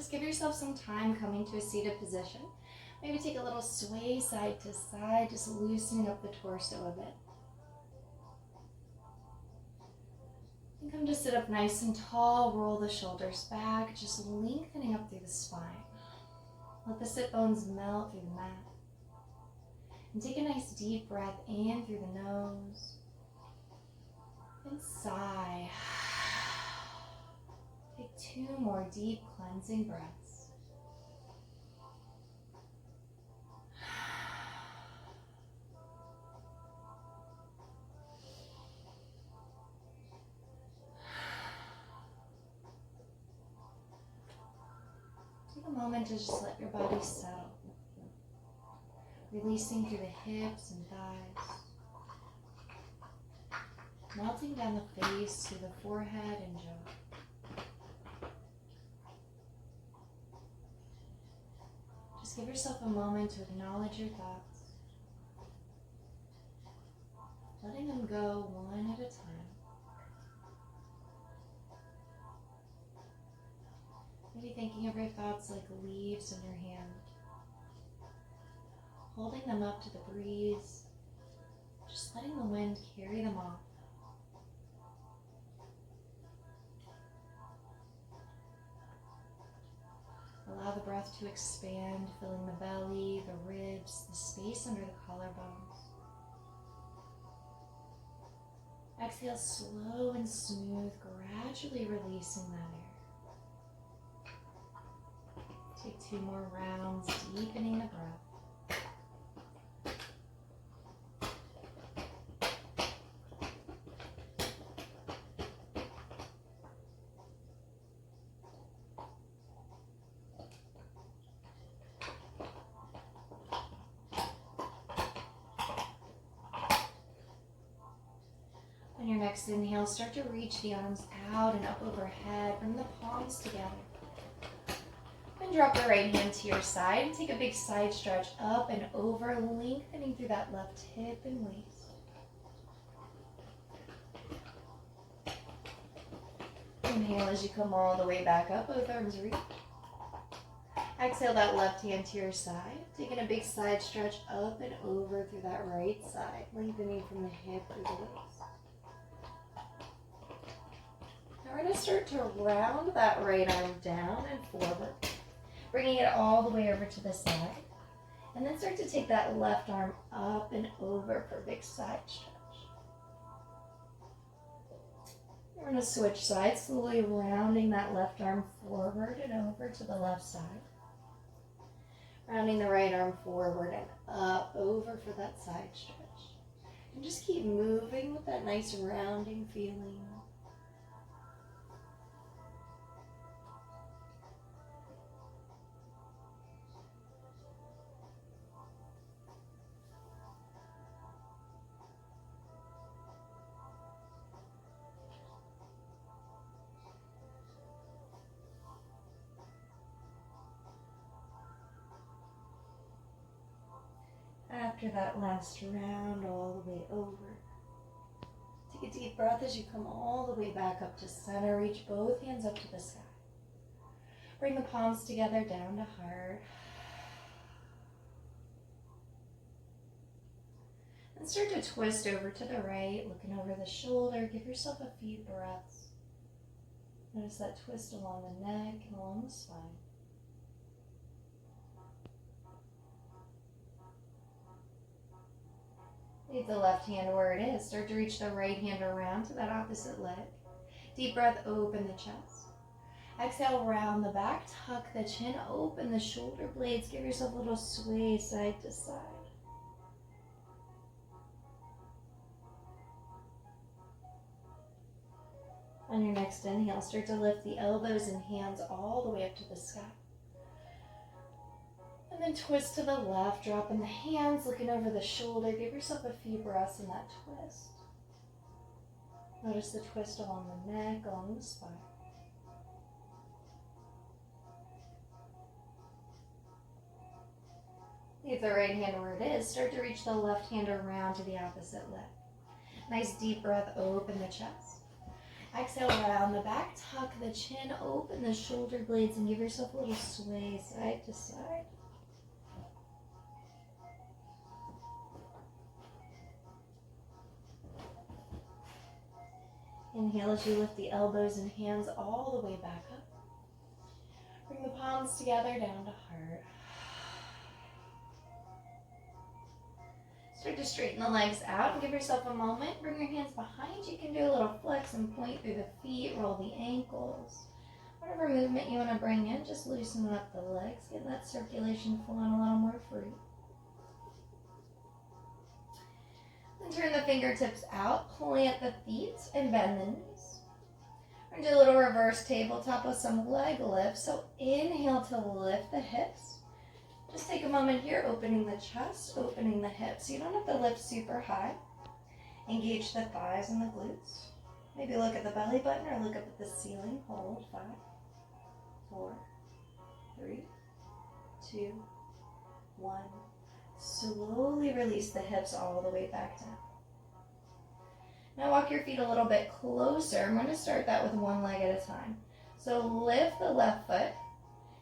just give yourself some time coming to a seated position. Maybe take a little sway side to side, just loosening up the torso a bit. And come to sit up nice and tall, roll the shoulders back, just lengthening up through the spine. Let the sit bones melt through the mat. And take a nice deep breath in through the nose. And sigh. Take 2 more deep cleansing breaths. Take a moment to just let your body settle. Releasing through the hips and thighs. Melting down the face to the forehead and jaw. Just give yourself a moment to acknowledge your thoughts. Letting them go one at a time. Maybe thinking of your thoughts like leaves in your hand. Holding them up to the breeze, just letting the wind carry them off. Allow the breath to expand, filling the belly, the ribs, the space under the collarbones. Exhale slow and smooth, gradually releasing that air. Take 2 more rounds, deepening the breath. On your next inhale, start to reach the arms out and up overhead. Bring the palms together. And drop the right hand to your side. Take a big side stretch up and over, lengthening through that left hip and waist. Inhale as you come all the way back up, both arms reach. Exhale that left hand to your side. Taking a big side stretch up and over through that right side, lengthening from the hip through the waist. Now we're going to start to round that right arm down and forward, bringing it all the way over to the side. And then start to take that left arm up and over for a big side stretch. We're going to switch sides, slowly rounding that left arm forward and over to the left side. Rounding the right arm forward and up, over for that side stretch. And just keep moving with that nice rounding feeling. After that last round, all the way over. Take a deep breath as you come all the way back up to center. Reach both hands up to the sky. Bring the palms together down to heart. And start to twist over to the right, looking over the shoulder. Give yourself a few breaths. Notice that twist along the neck and along the spine. Leave the left hand where it is. Start to reach the right hand around to that opposite leg. Deep breath, open the chest. Exhale, round the back, tuck the chin, open the shoulder blades. Give yourself a little sway side to side. On your next inhale, start to lift the elbows and hands all the way up to the sky. And then twist to the left, dropping the hands, looking over the shoulder. Give yourself a few breaths in that twist. Notice the twist along the neck, along the spine. Leave the right hand where it is. Start to reach the left hand around to the opposite leg. Nice deep breath, open the chest. Exhale, round the back, tuck the chin, open the shoulder blades, and give yourself a little sway side to side. Inhale as you lift the elbows and hands all the way back up. Bring the palms together down to heart. Start to straighten the legs out and give yourself a moment. Bring your hands behind you. You can do a little flex and point through the feet, roll the ankles. Whatever movement you want to bring in, just loosen up the legs. Get that circulation flowing a little more free. Then turn the fingertips out, plant the feet, and bend the knees. We're going to do a little reverse tabletop with some leg lifts. So inhale to lift the hips. Just take a moment here, opening the chest, opening the hips. You don't have to lift super high. Engage the thighs and the glutes. Maybe look at the belly button or look up at the ceiling. Hold. 5, 4, 3, 2, 1. Slowly release the hips all the way back down. Now walk your feet a little bit closer. I'm going to start that with one leg at a time. So lift the left foot.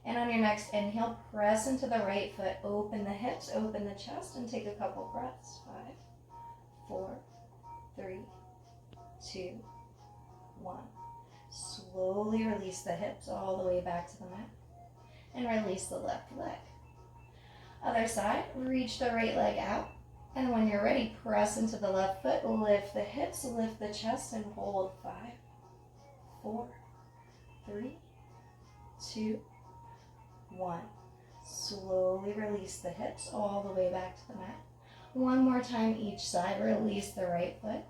And on your next inhale, press into the right foot. Open the hips, open the chest, and take a couple breaths. 5, 4, 3, 2, 1. Slowly release the hips all the way back to the mat. And release the left leg. Other side, reach the right leg out. And when you're ready, press into the left foot. Lift the hips, lift the chest, and hold. 5, 4, 3, 2, 1. Slowly release the hips all the way back to the mat. One more time each side. Release the right foot.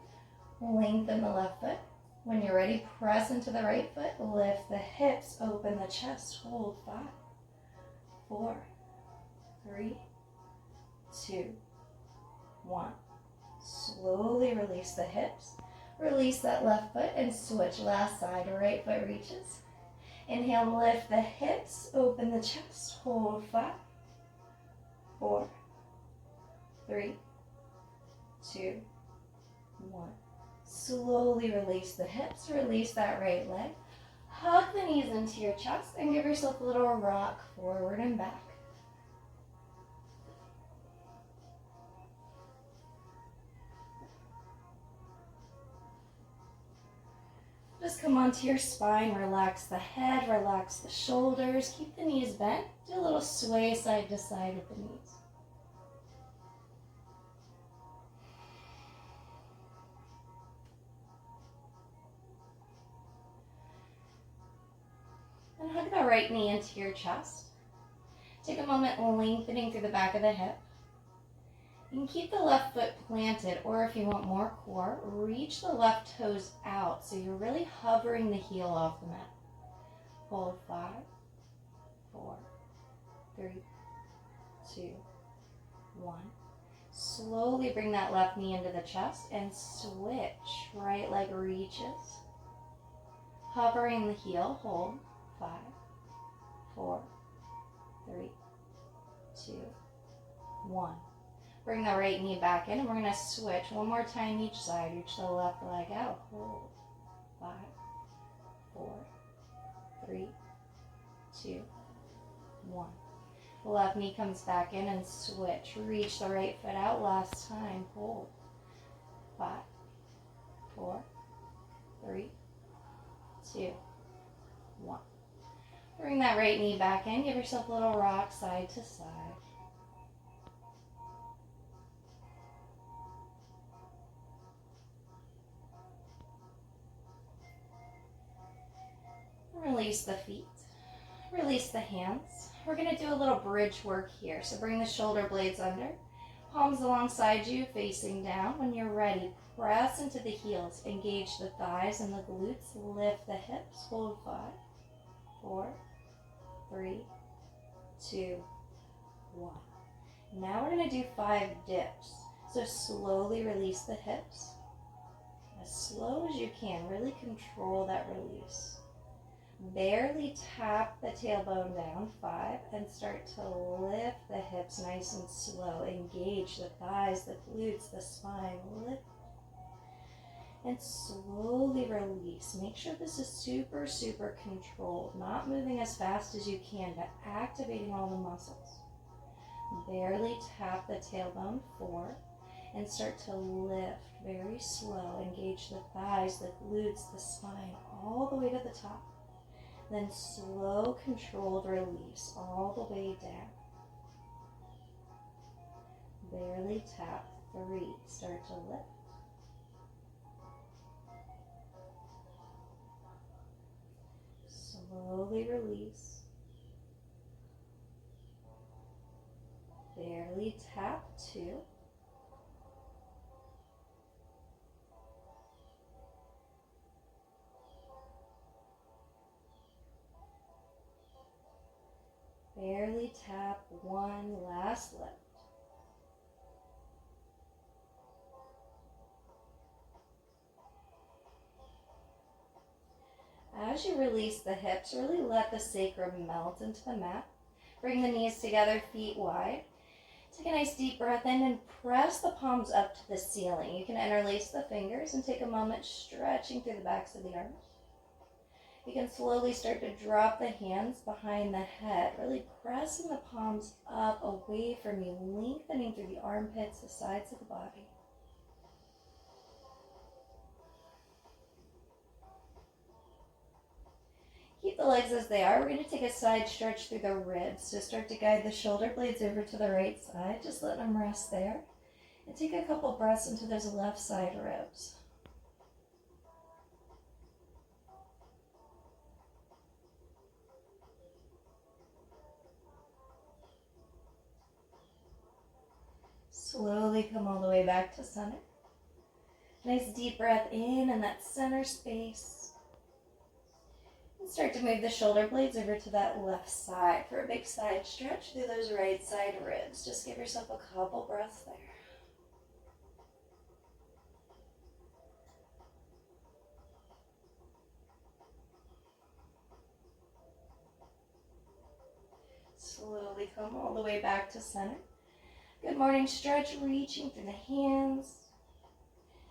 Lengthen the left foot. When you're ready, press into the right foot. Lift the hips. Open the chest. Hold. 5, 4, 3, 2, 1. Slowly release the hips. Release that left foot and switch. Last side. Right foot reaches. Inhale, lift the hips, open the chest, hold. 5, 4, 3, 2, 1. Slowly release the hips, release that right leg. Hug the knees into your chest and give yourself a little rock forward and back. Just come onto your spine, relax the head, relax the shoulders, keep the knees bent. Do a little sway side to side with the knees. And hug the right knee into your chest. Take a moment lengthening through the back of the hip. You can keep the left foot planted, or if you want more core, reach the left toes out so you're really hovering the heel off the mat. Hold. 5, 4, 3, 2, 1. Slowly bring that left knee into the chest and switch. Right leg reaches. Hovering the heel. Hold. 5, 4, 3, 2, 1. Bring the right knee back in, and we're going to switch one more time each side. Reach the left leg out. Hold. 5, 4, 3, 2, 1. The left knee comes back in and switch. Reach the right foot out. Last time. Hold. 5, 4, 3, 2, 1. Bring that right knee back in. Give yourself a little rock side to side. Release the feet, release the hands. We're going to do a little bridge work here. So bring the shoulder blades under, palms alongside you, facing down. When you're ready, press into the heels, engage the thighs and the glutes, lift the hips, hold. 5, 4, 3, 2, 1. Now we're going to do 5 dips. So slowly release the hips, as slow as you can. Really control that release. Barely tap the tailbone down. 5, and start to lift the hips nice and slow. Engage the thighs, the glutes, the spine. Lift. And slowly release. Make sure this is super, super controlled. Not moving as fast as you can, but activating all the muscles. Barely tap the tailbone forward and start to lift very slow. Engage the thighs, the glutes, the spine, all the way to the top. Then slow, controlled release all the way down. Barely tap. 3. Start to lift. Slowly release. Barely tap. 2. Barely tap. 1. Last lift. As you release the hips, really let the sacrum melt into the mat. Bring the knees together, feet wide. Take a nice deep breath in and press the palms up to the ceiling. You can interlace the fingers and take a moment stretching through the backs of the arms. You can slowly start to drop the hands behind the head, really pressing the palms up away from you, lengthening through the armpits, the sides of the body. Keep the legs as they are. We're going to take a side stretch through the ribs. So start to guide the shoulder blades over to the right side. Just let them rest there. And take a couple breaths into those left side ribs. Slowly come all the way back to center. Nice deep breath in that center space. And start to move the shoulder blades over to that left side for a big side stretch through those right side ribs. Just give yourself a couple breaths there. Slowly come all the way back to center. Good morning stretch, reaching through the hands.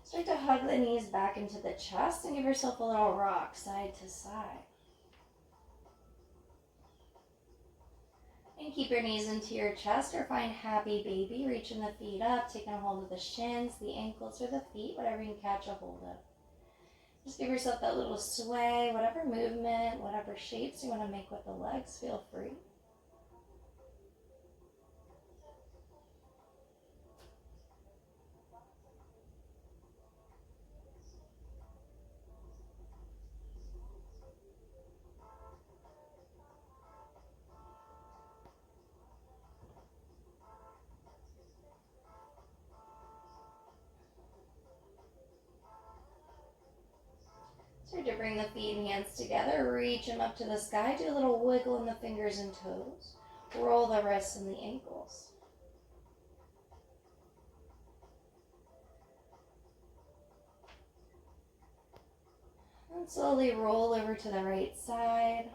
Start to hug the knees back into the chest and give yourself a little rock side to side. And keep your knees into your chest or find happy baby, reaching the feet up, taking a hold of the shins, the ankles, or the feet, whatever you can catch a hold of. Just give yourself that little sway, whatever movement, whatever shapes you want to make with the legs, feel free. Start to bring the feet and hands together, reach them up to the sky, do a little wiggle in the fingers and toes, roll the wrists and the ankles. And slowly roll over to the right side,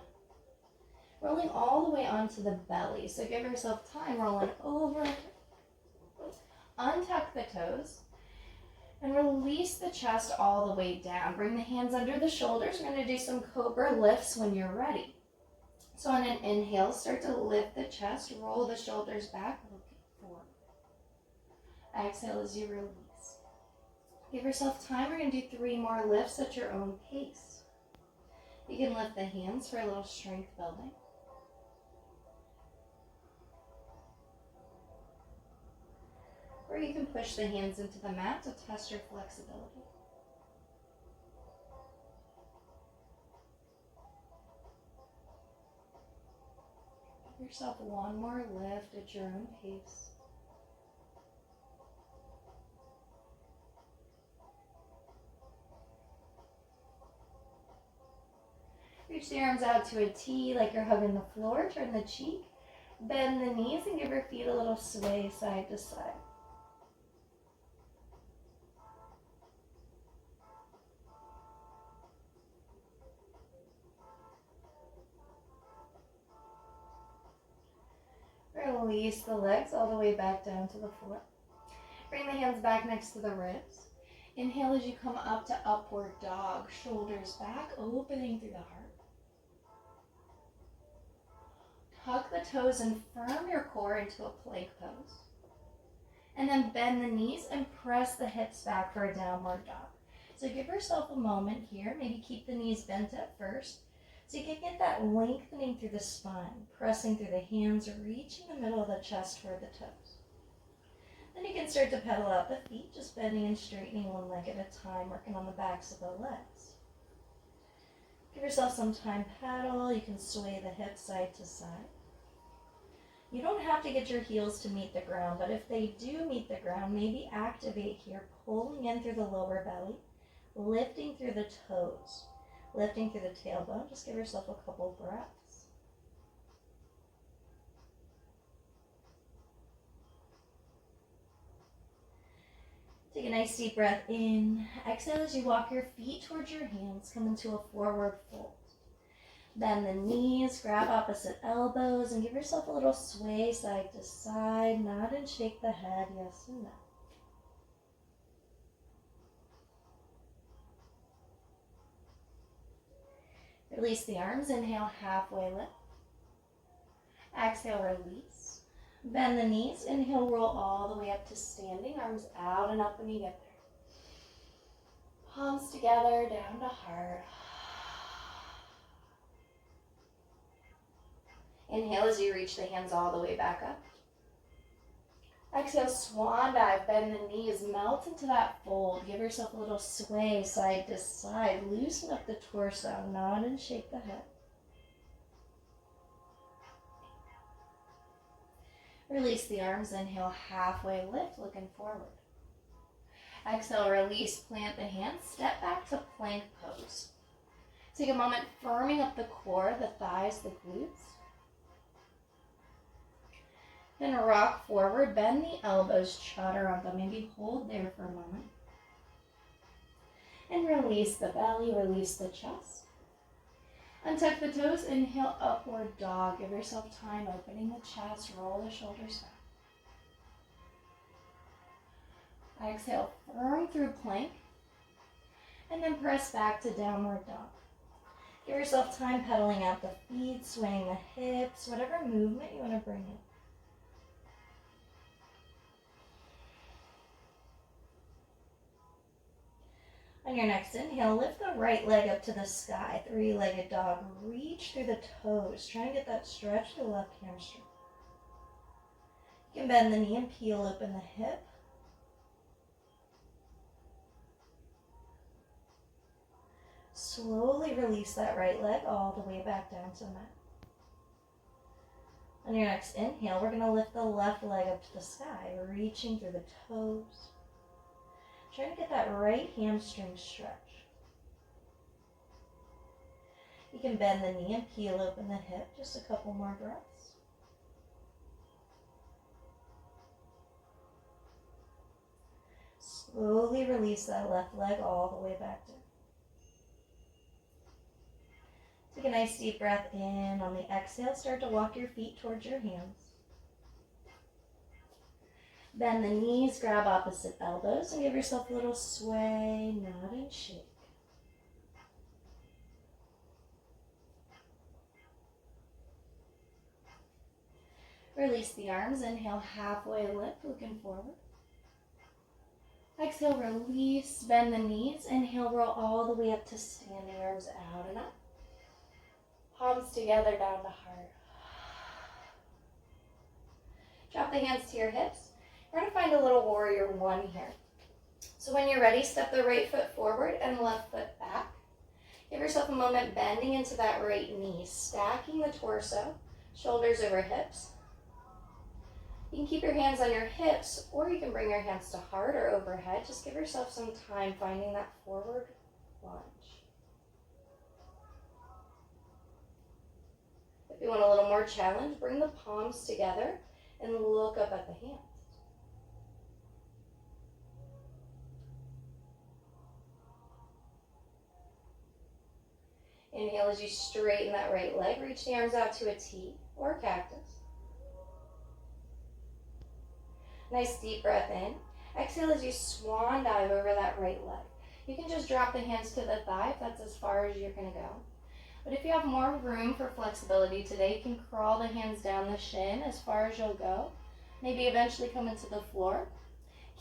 rolling all the way onto the belly. So give yourself time, rolling over, untuck the toes, and release the chest all the way down. Bring the hands under the shoulders. We're going to do some cobra lifts when you're ready. So on an inhale, start to lift the chest, roll the shoulders back, looking forward. Exhale as you release. Give yourself time. We're going to do 3 more lifts at your own pace. You can lift the hands for a little strength building. Or you can push the hands into the mat to test your flexibility. Give yourself 1 more lift at your own pace. Reach the arms out to a T like you're hugging the floor. Turn the cheek, bend the knees, and give your feet a little sway side to side. Release the legs all the way back down to the floor. Bring the hands back next to the ribs. Inhale as you come up to upward dog, shoulders back, opening through the heart. Tuck the toes and firm your core into a plank pose. And then bend the knees and press the hips back for a downward dog. So give yourself a moment here. Maybe keep the knees bent at first. So you can get that lengthening through the spine, pressing through the hands, reaching the middle of the chest toward the toes. Then you can start to pedal out the feet, just bending and straightening one leg at a time, working on the backs of the legs. Give yourself some time, pedal. You can sway the hips side to side. You don't have to get your heels to meet the ground, but if they do meet the ground, maybe activate here, pulling in through the lower belly, lifting through the toes, lifting through the tailbone. Just give yourself a couple breaths. Take a nice deep breath in. Exhale as you walk your feet towards your hands, come into a forward fold. Bend the knees, grab opposite elbows, and give yourself a little sway side to side. Nod and shake the head, yes and no. Release the arms, inhale, halfway lift. Exhale, release. Bend the knees, inhale, roll all the way up to standing, arms out and up when you get there. Palms together, down to heart. Inhale as you reach the hands all the way back up. Exhale, swan dive, bend the knees, melt into that fold. Give yourself a little sway side to side. Loosen up the torso, nod and shake the head. Release the arms, inhale, halfway lift, looking forward. Exhale, release, plant the hands, step back to plank pose. Take a moment, firming up the core, the thighs, the glutes. Then rock forward, bend the elbows, chaturanga. Maybe hold there for a moment. And release the belly, release the chest. Untuck the toes, inhale, upward dog. Give yourself time, opening the chest, roll the shoulders back. Exhale, firm through plank. And then press back to downward dog. Give yourself time pedaling out the feet, swaying the hips, whatever movement you want to bring in. On your next inhale, lift the right leg up to the sky, three-legged dog. Reach through the toes. Try and get that stretch to the left hamstring. You can bend the knee and peel open the hip. Slowly release that right leg all the way back down to the mat. On your next inhale, we're going to lift the left leg up to the sky, reaching through the toes. Try to get that right hamstring stretch. You can bend the knee and peel open the hip. Just a couple more breaths. Slowly release that left leg all the way back down. Take a nice deep breath in. On the exhale, start to walk your feet towards your hands. Bend the knees, grab opposite elbows, and give yourself a little sway, nod and shake. Release the arms, inhale, halfway lift, looking forward. Exhale, release, bend the knees, inhale, roll all the way up to standing, arms out and up. Palms together, down to heart. Drop the hands to your hips. We're going to find a little warrior one here. So when you're ready, step the right foot forward and left foot back. Give yourself a moment bending into that right knee, stacking the torso, shoulders over hips. You can keep your hands on your hips, or you can bring your hands to heart or overhead. Just give yourself some time finding that forward lunge. If you want a little more challenge, bring the palms together and look up at the hands. Inhale as you straighten that right leg. Reach the arms out to a T or a cactus. Nice deep breath in. Exhale as you swan dive over that right leg. You can just drop the hands to the thigh if that's as far as you're going to go. But if you have more room for flexibility today, you can crawl the hands down the shin as far as you'll go. Maybe eventually come into the floor.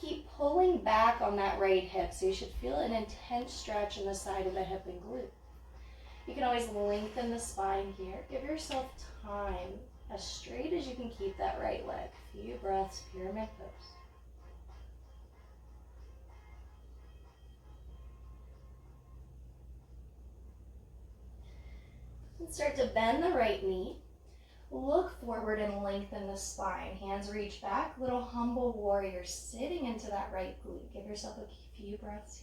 Keep pulling back on that right hip, so you should feel an intense stretch in the side of the hip and glute. You can always lengthen the spine here. Give yourself time, as straight as you can keep that right leg. Few breaths, pyramid pose. And start to bend the right knee. Look forward and lengthen the spine. Hands reach back. Little humble warrior sitting into that right glute. Give yourself a few breaths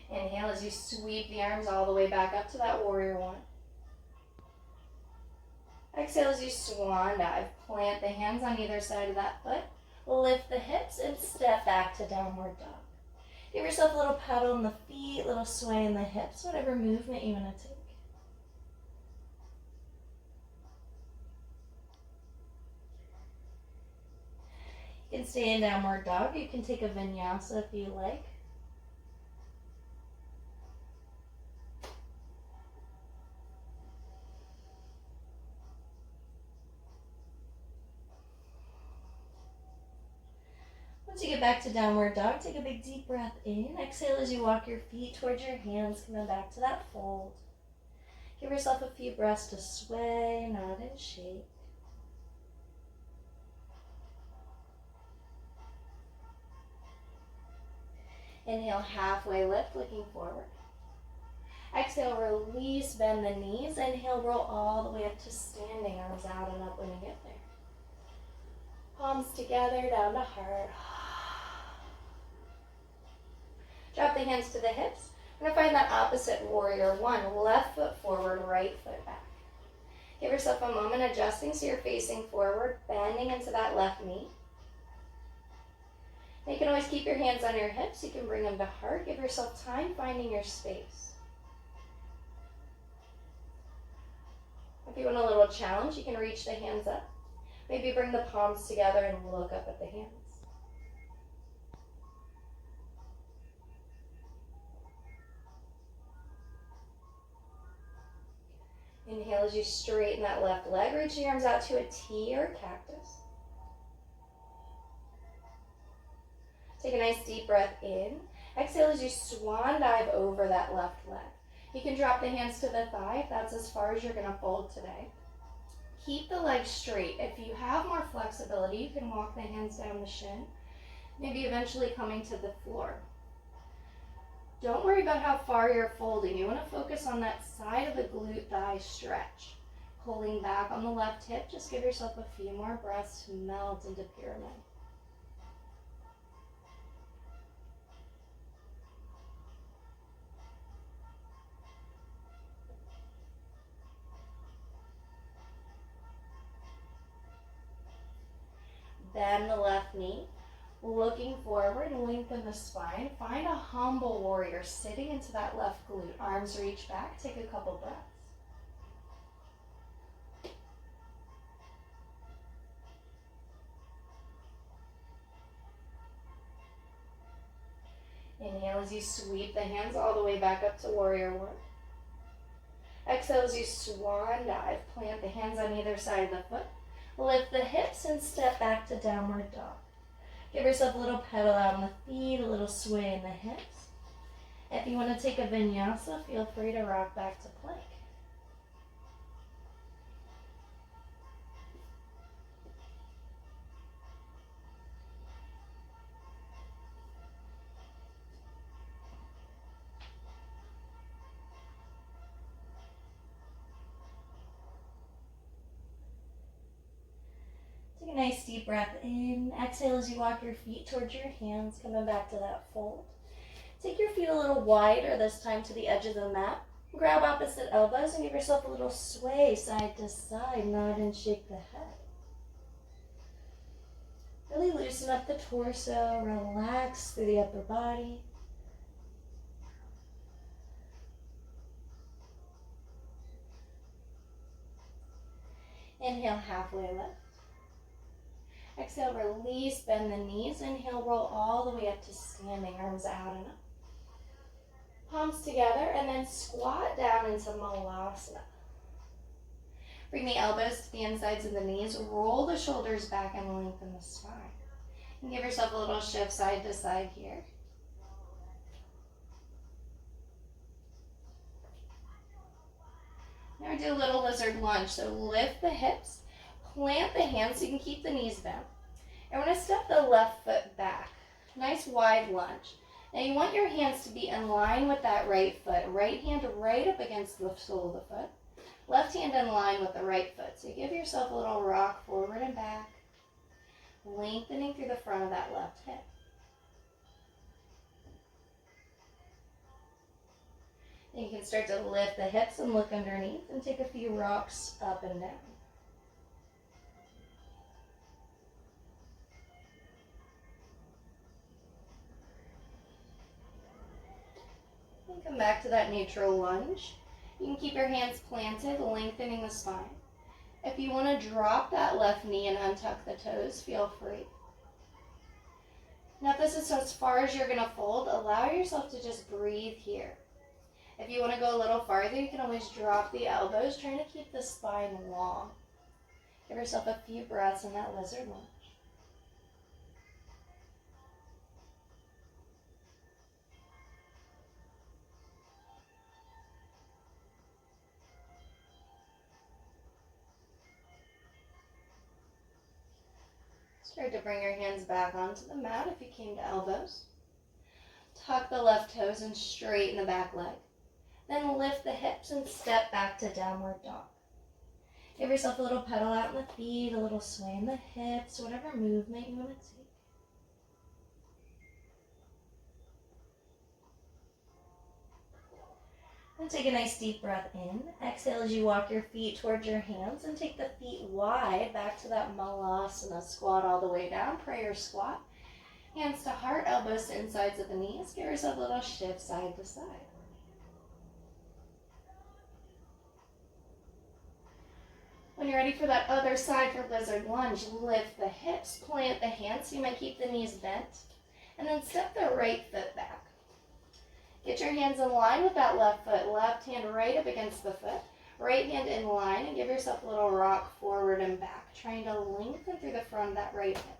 here. Inhale as you sweep the arms all the way back up to that warrior one. Exhale as you swan dive. Plant the hands on either side of that foot. Lift the hips and step back to downward dog. Give yourself a little pedal in the feet, little sway in the hips, whatever movement you want to take. You can stay in downward dog. You can take a vinyasa if you like. Once you get back to downward dog, take a big deep breath in. Exhale as you walk your feet towards your hands, coming back to that fold. Give yourself a few breaths to sway, nod, and shake. Inhale, halfway lift, looking forward. Exhale, release, bend the knees. Inhale, roll all the way up to standing, arms out and up when you get there. Palms together, down to heart. Drop the hands to the hips. We're going to find that opposite warrior one. Left foot forward, right foot back. Give yourself a moment adjusting so you're facing forward, bending into that left knee. You can always keep your hands on your hips. You can bring them to heart. Give yourself time finding your space. If you want a little challenge, you can reach the hands up. Maybe bring the palms together and look up at the hands. Inhale as you straighten that left leg. Reach your arms out to a T or a cactus. Take a nice deep breath in. Exhale as you swan dive over that left leg. You can drop the hands to the thigh if that's as far as you're going to fold today. Keep the legs straight. If you have more flexibility, you can walk the hands down the shin, maybe eventually coming to the floor. Don't worry about how far you're folding. You want to focus on that side of the glute thigh stretch. Pulling back on the left hip, just give yourself a few more breaths to melt into pyramid. Bend the left knee, looking forward, lengthen the spine. Find a humble warrior sitting into that left glute. Arms reach back, take a couple breaths. Inhale as you sweep the hands all the way back up to warrior one. Exhale as you swan dive. Plant the hands on either side of the foot. Lift the hips and step back to downward dog. Give yourself a little pedal out on the feet, a little sway in the hips. If you want to take a vinyasa, feel free to rock back to plank. Take a nice deep breath in. Exhale as you walk your feet towards your hands, coming back to that fold. Take your feet a little wider this time to the edge of the mat. Grab opposite elbows and give yourself a little sway side to side. Nod and shake the head. Really loosen up the torso. Relax through the upper body. Inhale, halfway lift. Exhale, release, bend the knees. Inhale, roll all the way up to standing, arms out and up. Palms together, and then squat down into Malasana. Bring the elbows to the insides of the knees. Roll the shoulders back and lengthen the spine. And give yourself a little shift side to side here. Now we do a little lizard lunge. So lift the hips, plant the hands so you can keep the knees bent. And we're going to step the left foot back. Nice wide lunge. Now you want your hands to be in line with that right foot. Right hand right up against the sole of the foot. Left hand in line with the right foot. So give yourself a little rock forward and back, lengthening through the front of that left hip. Then you can start to lift the hips and look underneath and take a few rocks up and down. And come back to that neutral lunge. You can keep your hands planted, lengthening the spine. If you want to drop that left knee and untuck the toes, feel free. Now if this is as far as you're going to fold, allow yourself to just breathe here. If you want to go a little farther, you can always drop the elbows, trying to keep the spine long. Give yourself a few breaths in that lizard lunge. Start to bring your hands back onto the mat if you came to elbows. Tuck the left toes and straighten the back leg. Then lift the hips and step back to downward dog. Give yourself a little pedal out in the feet, a little sway in the hips, whatever movement you want to take. And take a nice deep breath in. Exhale as you walk your feet towards your hands and take the feet wide back to that Malasana. Squat all the way down, prayer squat. Hands to heart, elbows to insides of the knees. Give yourself a little shift side to side. When you're ready for that other side for lizard lunge, lift the hips, plant the hands. You might keep the knees bent. And then step the right foot back. Get your hands in line with that left foot. Left hand right up against the foot. Right hand in line, and give yourself a little rock forward and back, trying to lengthen through the front of that right hip.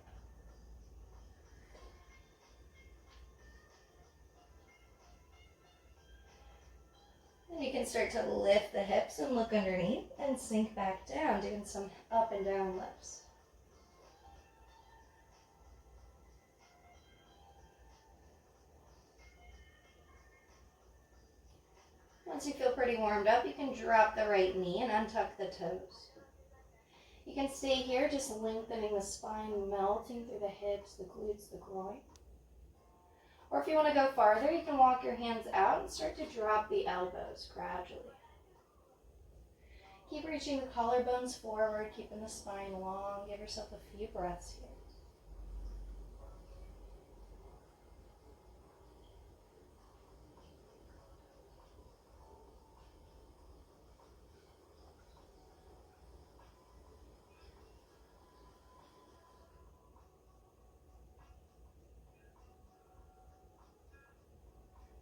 Then you can start to lift the hips and look underneath and sink back down, doing some up and down lifts. Once you feel pretty warmed up, you can drop the right knee and untuck the toes. You can stay here, just lengthening the spine, melting through the hips, the glutes, the groin. Or if you want to go farther, you can walk your hands out and start to drop the elbows gradually. Keep reaching the collarbones forward, keeping the spine long. Give yourself a few breaths here.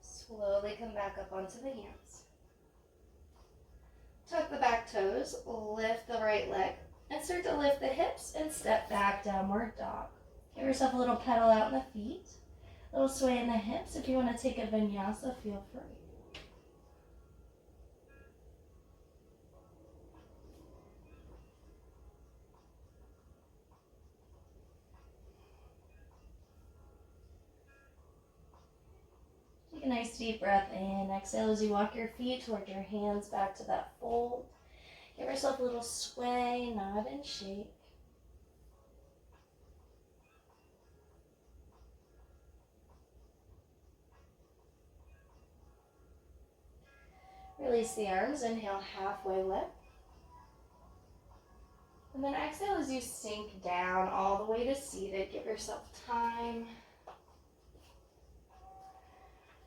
Slowly come back up onto the hands. Tuck the back toes, lift the right leg, and start to lift the hips and step back, downward dog. Give yourself a little pedal out in the feet, a little sway in the hips. If you want to take a vinyasa, feel free. Take a nice deep breath in. Exhale as you walk your feet toward your hands back to that fold. Give yourself a little sway, nod and shake. Release the arms. Inhale, halfway lift. And then exhale as you sink down all the way to seated. Give yourself time.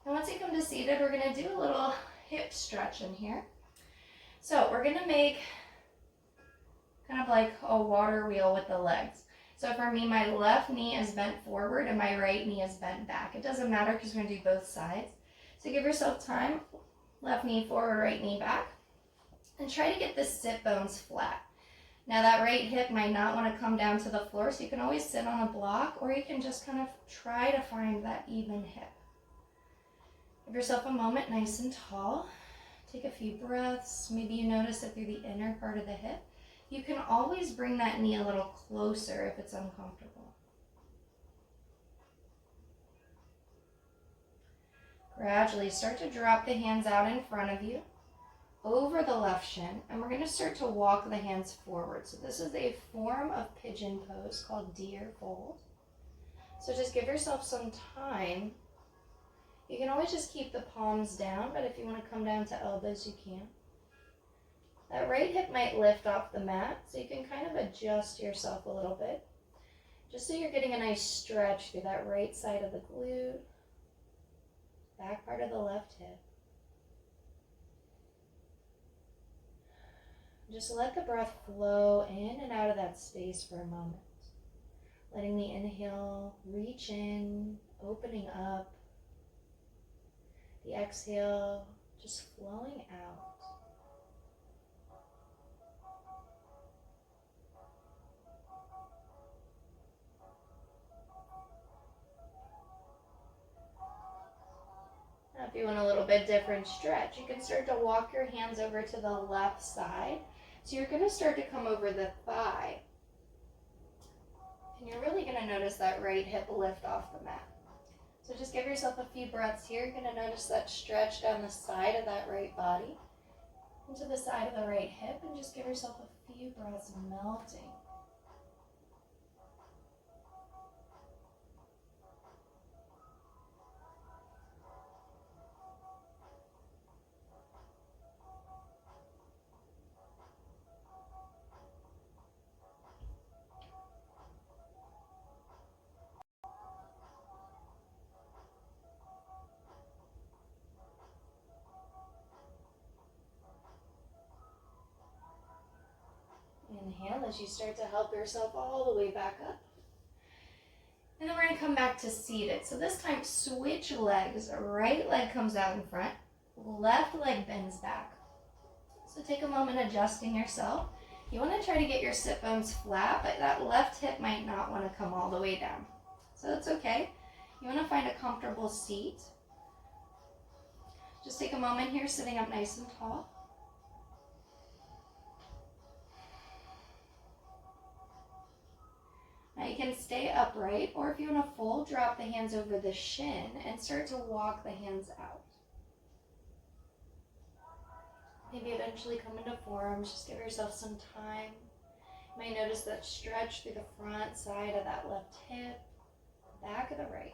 And once you come to seated, we're going to do a little hip stretch in here. So we're going to make kind of like a water wheel with the legs. So for me, my left knee is bent forward and my right knee is bent back. It doesn't matter because we're going to do both sides. So give yourself time, left knee forward, right knee back, and try to get the sit bones flat. Now that right hip might not want to come down to the floor, so you can always sit on a block, or you can just kind of try to find that even hip. Give yourself a moment, nice and tall. Take a few breaths. Maybe you notice it through the inner part of the hip. You can always bring that knee a little closer if it's uncomfortable. Gradually start to drop the hands out in front of you, over the left shin, and we're going to start to walk the hands forward. So this is a form of pigeon pose called deer fold. So just give yourself some time. You can always just keep the palms down, but if you want to come down to elbows, you can. That right hip might lift off the mat, so you can kind of adjust yourself a little bit, just so you're getting a nice stretch through that right side of the glute, back part of the left hip. Just let the breath flow in and out of that space for a moment. Letting the inhale reach in, opening up. The exhale just flowing out. Now, if you want a little bit different stretch, you can start to walk your hands over to the left side. So you're going to start to come over the thigh. And you're really going to notice that right hip lift off the mat. So just give yourself a few breaths here. You're going to notice that stretch down the side of that right body, into the side of the right hip, and just give yourself a few breaths melting. Inhale as you start to help yourself all the way back up. And then we're going to come back to seated. So this time, switch legs. Right leg comes out in front, left leg bends back. So take a moment adjusting yourself. You want to try to get your sit bones flat, but that left hip might not want to come all the way down. So that's okay. You want to find a comfortable seat. Just take a moment here, sitting up nice and tall. Now you can stay upright, or if you want to fold, drop the hands over the shin and start to walk the hands out. Maybe eventually come into forearms, just give yourself some time. You might notice that stretch through the front side of that left hip, back of the right.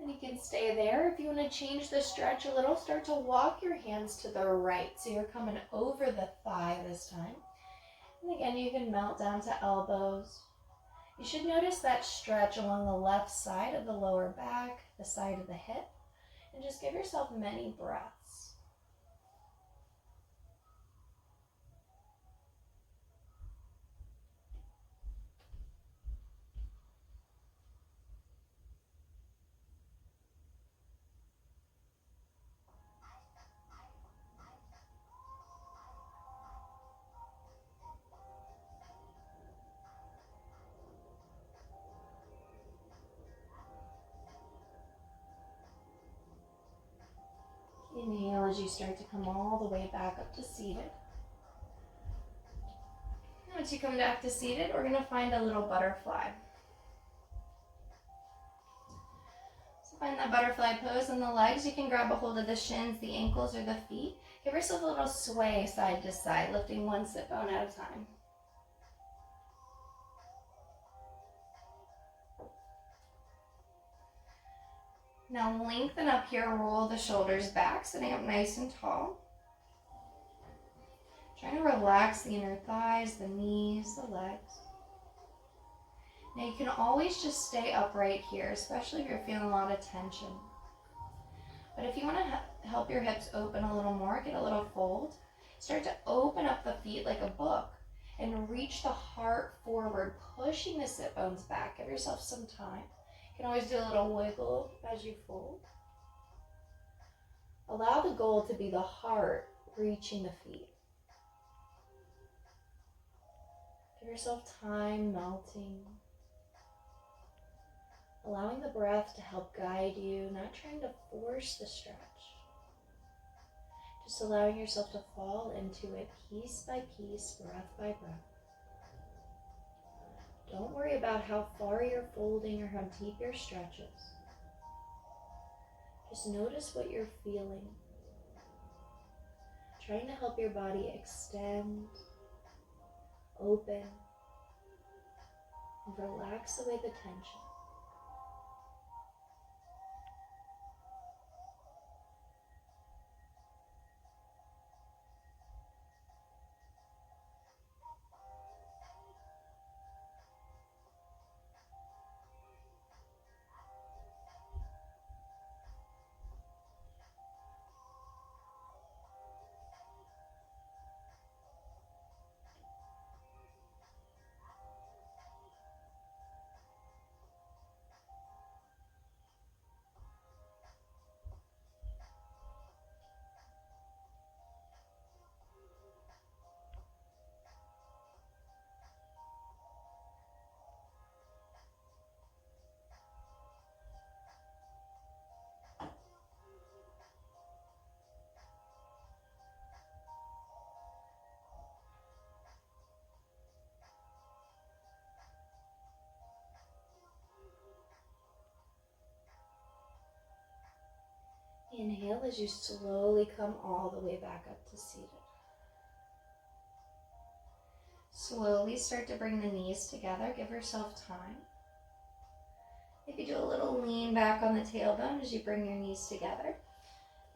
And you can stay there. If you want to change the stretch a little, start to walk your hands to the right. So you're coming over the thigh this time. And again, you can melt down to elbows. You should notice that stretch along the left side of the lower back, the side of the hip, and just give yourself many breaths. Inhale as you start to come all the way back up to seated. Once you come back to seated, we're going to find a little butterfly. So find that butterfly pose in the legs. You can grab a hold of the shins, the ankles, or the feet. Give yourself a little sway side to side, lifting one sit bone at a time. Now lengthen up here, roll the shoulders back, sitting up nice and tall. Trying to relax the inner thighs, the knees, the legs. Now you can always just stay upright here, especially if you're feeling a lot of tension. But if you want to help your hips open a little more, get a little fold, start to open up the feet like a book and reach the heart forward, pushing the sit bones back. Give yourself some time. You can always do a little wiggle as you fold. Allow the goal to be the heart reaching the feet. Give yourself time melting. Allowing the breath to help guide you, not trying to force the stretch. Just allowing yourself to fall into it piece by piece, breath by breath. Don't worry about how far you're folding or how deep your stretch is. Just notice what you're feeling. Trying to help your body extend, open, and relax away the tension. Inhale as you slowly come all the way back up to seated. Slowly start to bring the knees together. Give yourself time. Maybe do a little lean back on the tailbone as you bring your knees together.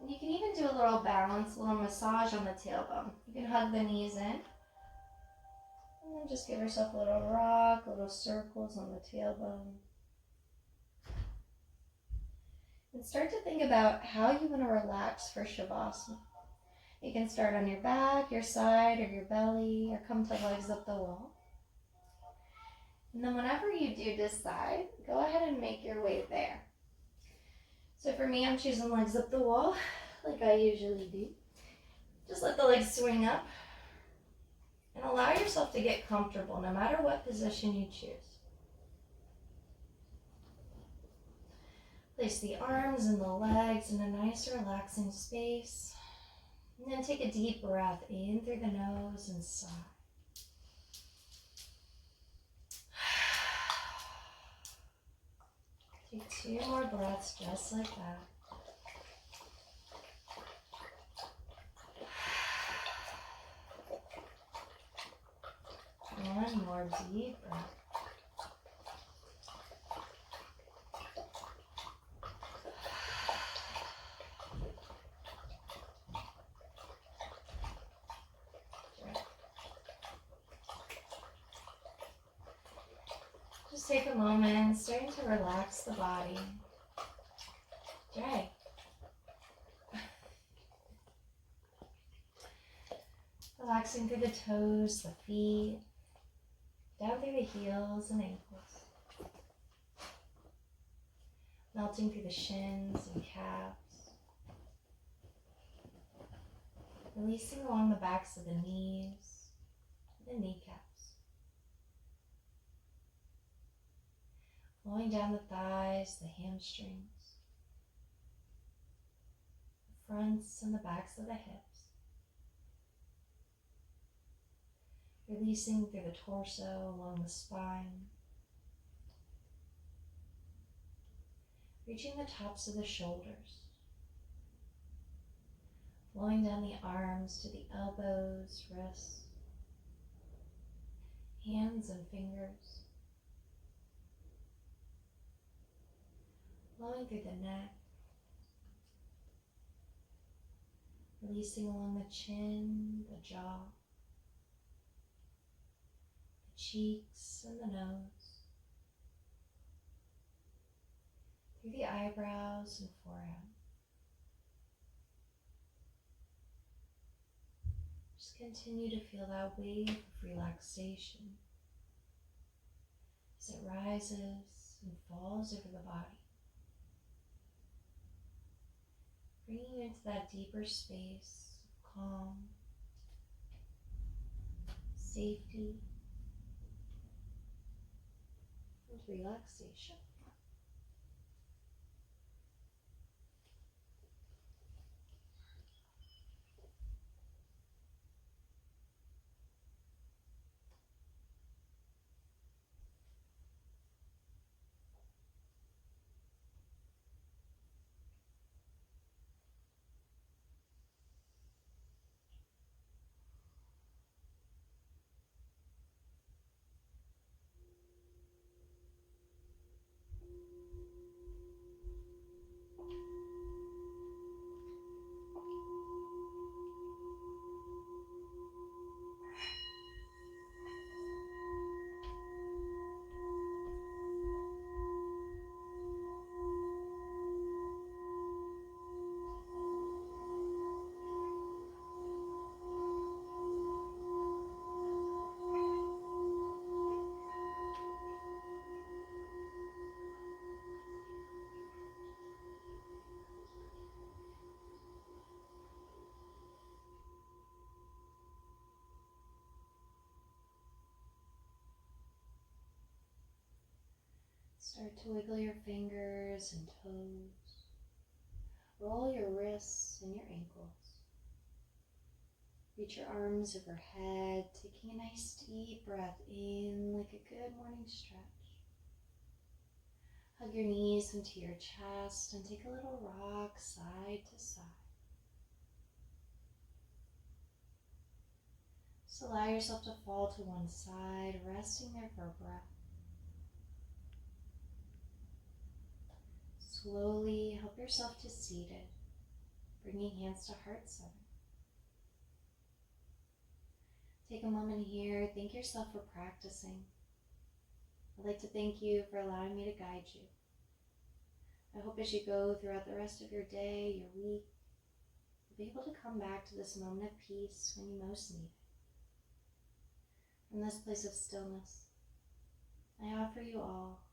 And you can even do a little balance, a little massage on the tailbone. You can hug the knees in. And then just give yourself a little rock, little circles on the tailbone. And start to think about how you want to relax for Shavasana. You can start on your back, your side, or your belly, or come to legs up the wall. And then whenever you do decide, go ahead and make your way there. So for me, I'm choosing legs up the wall, like I usually do. Just let the legs swing up. And allow yourself to get comfortable, no matter what position you choose. Place the arms and the legs in a nice relaxing space. And then take a deep breath in through the nose and sigh. Take 2 more breaths just like that. One more deep breath. Just take a moment, starting to relax the body. Drag. Relaxing through the toes, the feet, down through the heels and ankles. Melting through the shins and calves. Releasing along the backs of the knees, the kneecaps. Flowing down the thighs, the hamstrings, the fronts and the backs of the hips. Releasing through the torso, along the spine. Reaching the tops of the shoulders. Flowing down the arms to the elbows, wrists, hands and fingers. Flowing through the neck, Releasing along the chin, the jaw, the cheeks, and the nose, through the eyebrows and forehead. Just continue to feel that wave of relaxation as it rises and falls over the body, bringing you into that deeper space of calm, safety, and relaxation. Start to wiggle your fingers and toes. Roll your wrists and your ankles. Reach your arms overhead, taking a nice deep breath in like a good morning stretch. Hug your knees into your chest and take a little rock side to side. Just allow yourself to fall to one side, resting there for a breath. Slowly help yourself to seated, bringing hands to heart center. Take a moment here, thank yourself for practicing. I'd like to thank you for allowing me to guide you. I hope as you go throughout the rest of your day, your week, you'll be able to come back to this moment of peace when you most need it. From this place of stillness, I offer you all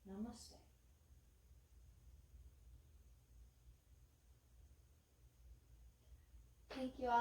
Namaste. Thank you all.